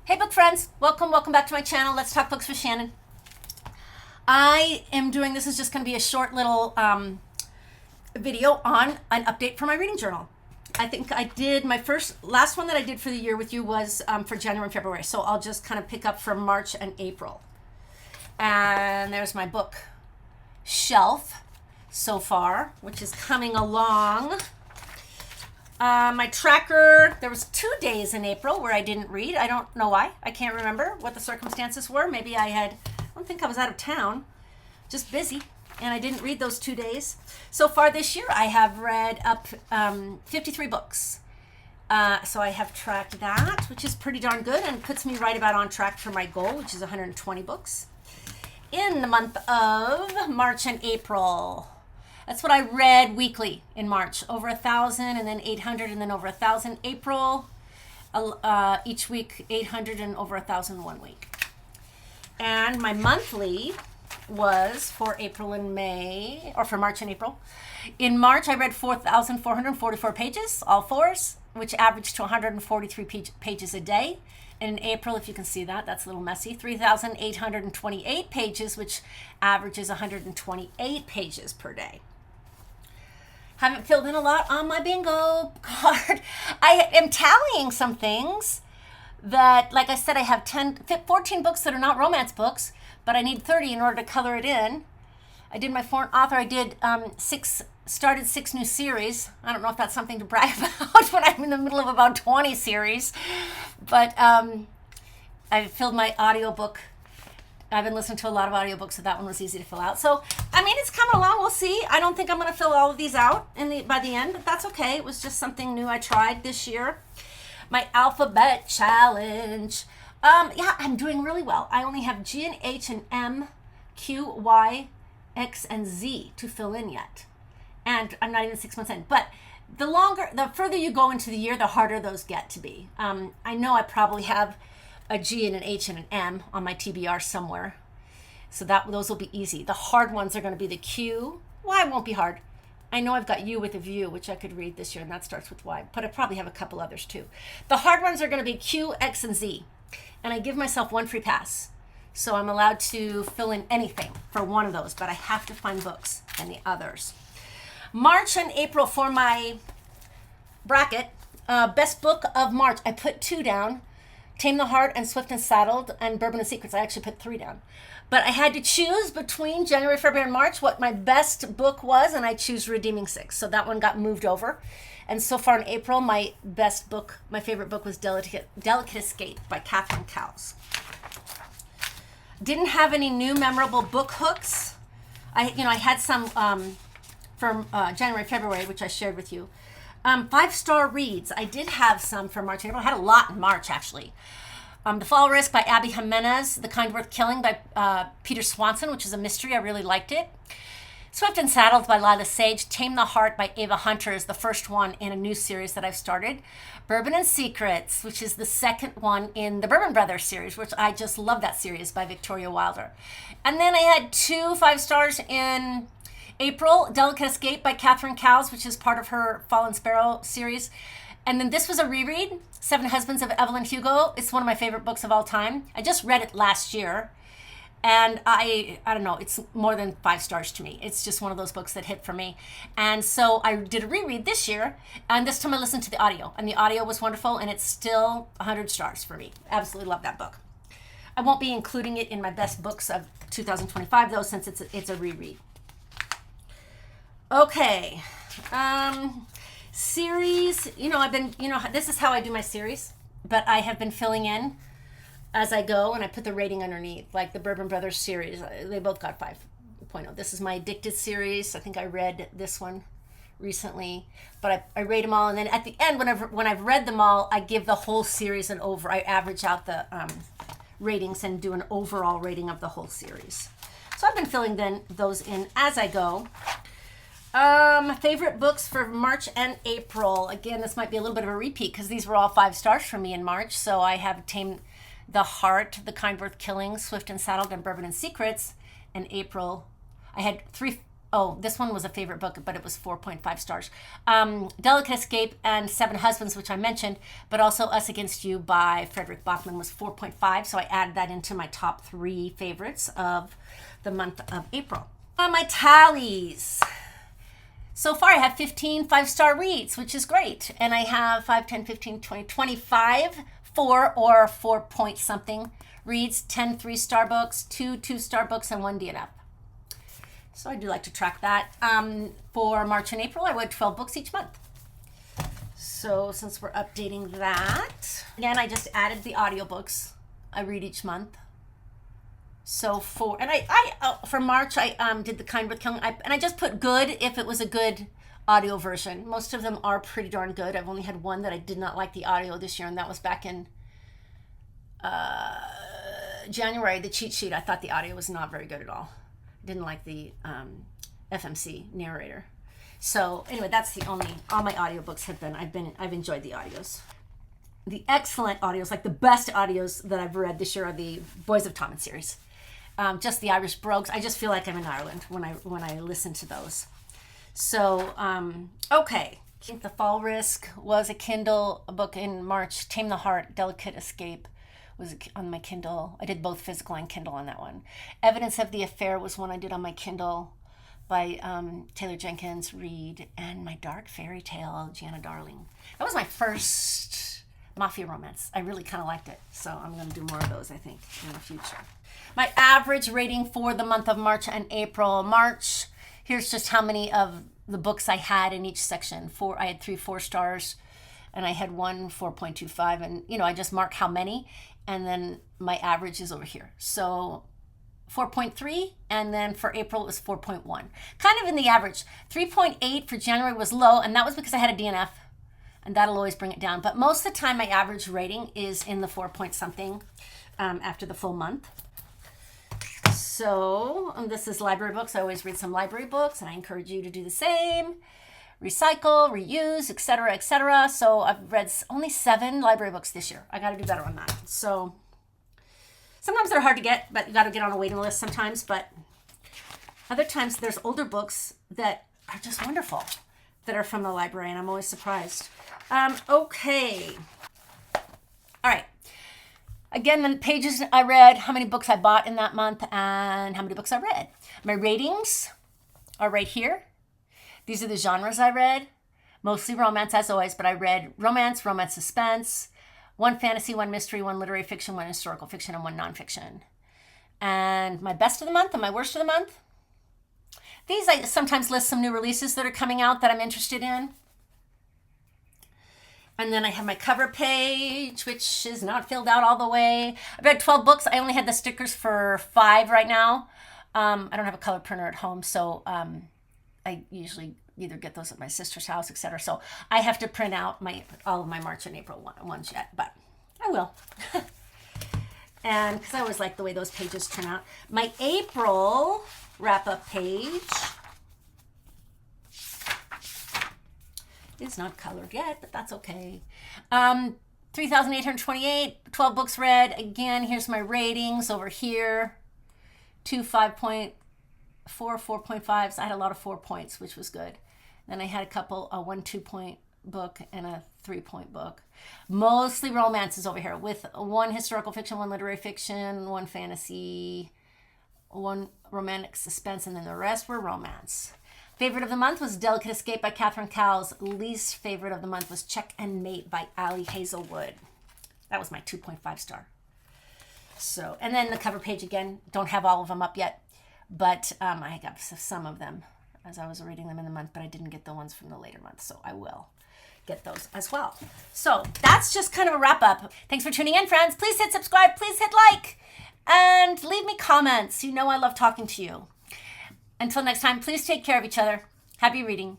Hey book friends, welcome back to my channel. Let's talk books with Shannon. I am doing, this is just going to be a short little video on an update for my reading journal. I think I did my last one that I did for the year with you was for January and February. So I'll just kind of pick up from March and April. And there's my book shelf so far, which is coming along. My tracker, there was 2 days in April where I didn't read. I don't know why. I can't remember what the circumstances were. Maybe I don't think I was out of town, just busy, and I didn't read those 2 days. So far this year, I have read up 53 books. So I have tracked that, which is pretty darn good and puts me right about on track for my goal, which is 120 books. In the month of March and April, that's what I read weekly in March. Over 1,000 and then 800 and then over 1,000. April, each week 800 and over 1,000 one week. And my monthly was for April and May, or for March and April. In March, I read 4,444 pages, all fours, which averaged to 143 pages a day. And in April, if you can see that, that's a little messy, 3,828 pages, which averages 128 pages per day. Haven't filled in a lot on my bingo card. I am tallying some things that, like I said, I have 14 books that are not romance books, but I need 30 in order to color it in. I did my foreign author. I did started 6 new series. I don't know if that's something to brag about when I'm in the middle of about 20 series, but I filled my audiobook. I've been listening to a lot of audiobooks, so that one was easy to fill out. So, I mean, it's coming along. We'll see. I don't think I'm going to fill all of these out by the end, but that's okay. It was just something new I tried this year. My alphabet challenge. Yeah, I'm doing really well. I only have G and H and M, Q, Y, X, and Z to fill in yet. And I'm not even 6 months in. But the further you go into the year, the harder those get to be. I know I probably have a G and an H and an M on my TBR somewhere. So those will be easy. The hard ones are going to be the Q. Y won't be hard. I know I've got U with a view, which I could read this year, and that starts with Y. But I probably have a couple others too. The hard ones are going to be Q, X, and Z. And I give myself one free pass. So I'm allowed to fill in anything for one of those, but I have to find books and the others. March and April for my bracket. Best book of March. I put 2 down. Tame the Heart and Swift and Saddled and Bourbon and Secrets. I actually put 3 down. But I had to choose between January, February, and March what my best book was, and I choose Redeeming 6. So that one got moved over. And so far in April, my favorite book was Delicate Escape by Catherine Cowles. Didn't have any new memorable book hooks. I had some from January, February, which I shared with you. 5-star reads. I did have some for March and April. I had a lot in March, actually. The Fall Risk by Abby Jimenez. The Kind Worth Killing by Peter Swanson, which is a mystery. I really liked it. Swift and Saddled by Lila Sage. Tame the Heart by Ava Hunter is the first one in a new series that I've started. Bourbon and Secrets, which is the second one in the Bourbon Brothers series, which I just love that series by Victoria Wilder. And then I had 2 5-stars in April, Delicate Escape by Catherine Cowles, which is part of her Fallen Sparrow series. And then this was a reread, 7 Husbands of Evelyn Hugo. It's one of my favorite books of all time. I just read it last year. And I don't know, it's more than 5 stars to me. It's just one of those books that hit for me. And so I did a reread this year, and this time I listened to the audio. And the audio was wonderful, and it's still 100 stars for me. Absolutely love that book. I won't be including it in my best books of 2025, though, since it's a reread. Okay, series, I've been, this is how I do my series, but I have been filling in as I go, and I put the rating underneath, like the Bourbon Brothers series. They both got 5.0. This is my Addicted series. I think I read this one recently, but I rate them all, and then at the end, when I've read them all, I give the whole series I average out the ratings and do an overall rating of the whole series. So I've been filling those in as I go. Favorite books for March and April. Again, this might be a little bit of a repeat because these were all 5 stars for me in March. So I have Tame the Heart, The Kind Worth Killing, Swift and Saddled, and Bourbon and Secrets. In April, I had 3 Oh, this one was a favorite book, but it was 4.5 stars. Delicate Escape and Seven Husbands, which I mentioned, but also Us Against You by Frederick Bachman was 4.5. So I added that into my top 3 favorites of the month of April. My tallies. So far, I have 15 5-star reads, which is great. And I have 5, 10, 15, 20, 25 4 or 4 point something reads, 10 3-star books, 2 2-star books, and 1 DNF. So I do like to track that. For March and April, I read 12 books each month. So since we're updating that, again, I just added the audiobooks I read each month. So for March, I did The Kind with Killing, and I just put good if it was a good audio version. Most of them are pretty darn good. I've only had one that I did not like the audio this year, and that was back in January, The Cheat Sheet. I thought the audio was not very good at all. Didn't like the FMC narrator. So anyway, that's the only, all my audiobooks have been, I've enjoyed the audios. The excellent audios, like the best audios that I've read this year are the Boys of Tommen series. Just the Irish Brogues. I just feel like I'm in Ireland when I listen to those. So, okay. The Fall Risk was a Kindle book in March. Tame the Heart, Delicate Escape was on my Kindle. I did both physical and Kindle on that one. Evidence of the Affair was one I did on my Kindle by Taylor Jenkins Reid, and My Dark Fairy Tale, Gianna Darling. That was my first mafia romance. I really kind of liked it, so I'm going to do more of those, I think, in the future. My average rating for the month of March and April. March, here's just how many of the books I had in each section. I had 3 4 stars, and I had 1 4.25, and I just mark how many, and then my average is over here. So 4.3, and then for April it was 4.1. Kind of in the average. 3.8 for January was low, and that was because I had a DNF, and that'll always bring it down. But most of the time my average rating is in the 4 point something after the full month. So this is library books. I always read some library books, and I encourage you to do the same. Recycle, reuse, etc., etc. So I've read only 7 library books this year. I got to do better on that. So sometimes they're hard to get, but you got to get on a waiting list sometimes. But other times there's older books that are just wonderful that are from the library, and I'm always surprised. Okay. All right. Again, the pages I read, how many books I bought in that month, and how many books I read. My ratings are right here. These are the genres I read. Mostly romance, as always, but I read romance, romance suspense, 1 fantasy, 1 mystery, 1 literary fiction, 1 historical fiction, and 1 nonfiction. And my best of the month and my worst of the month. These I sometimes list some new releases that are coming out that I'm interested in. And then I have my cover page, which is not filled out all the way. I've read 12 books. I only had the stickers for 5 right now. I don't have a color printer at home, so I usually either get those at my sister's house, etc. So I have to print out all of my March and April ones yet, but I will. And because I always like the way those pages turn out. My April wrap-up page is not colored yet, but that's okay. 3,828, 12 books read. Again, here's my ratings over here. 2 5.4, 4.5s. I had a lot of 4 points, which was good. Then I had a couple, a 1 2-point book and a 3-point book. Mostly romances over here, with 1 historical fiction, 1 literary fiction, 1 fantasy, 1 romantic suspense, and then the rest were romance. Favorite of the month was Delicate Escape by Catherine Cowles. Least favorite of the month was Check and Mate by Ali Hazelwood. That was my 2.5 star. So, and then the cover page again, don't have all of them up yet, but I got some of them as I was reading them in the month, but I didn't get the ones from the later months, so I will get those as well. So that's just kind of a wrap up. Thanks for tuning in, friends. Please hit subscribe, please hit like, and leave me comments. You know I love talking to you. Until next time, please take care of each other. Happy reading.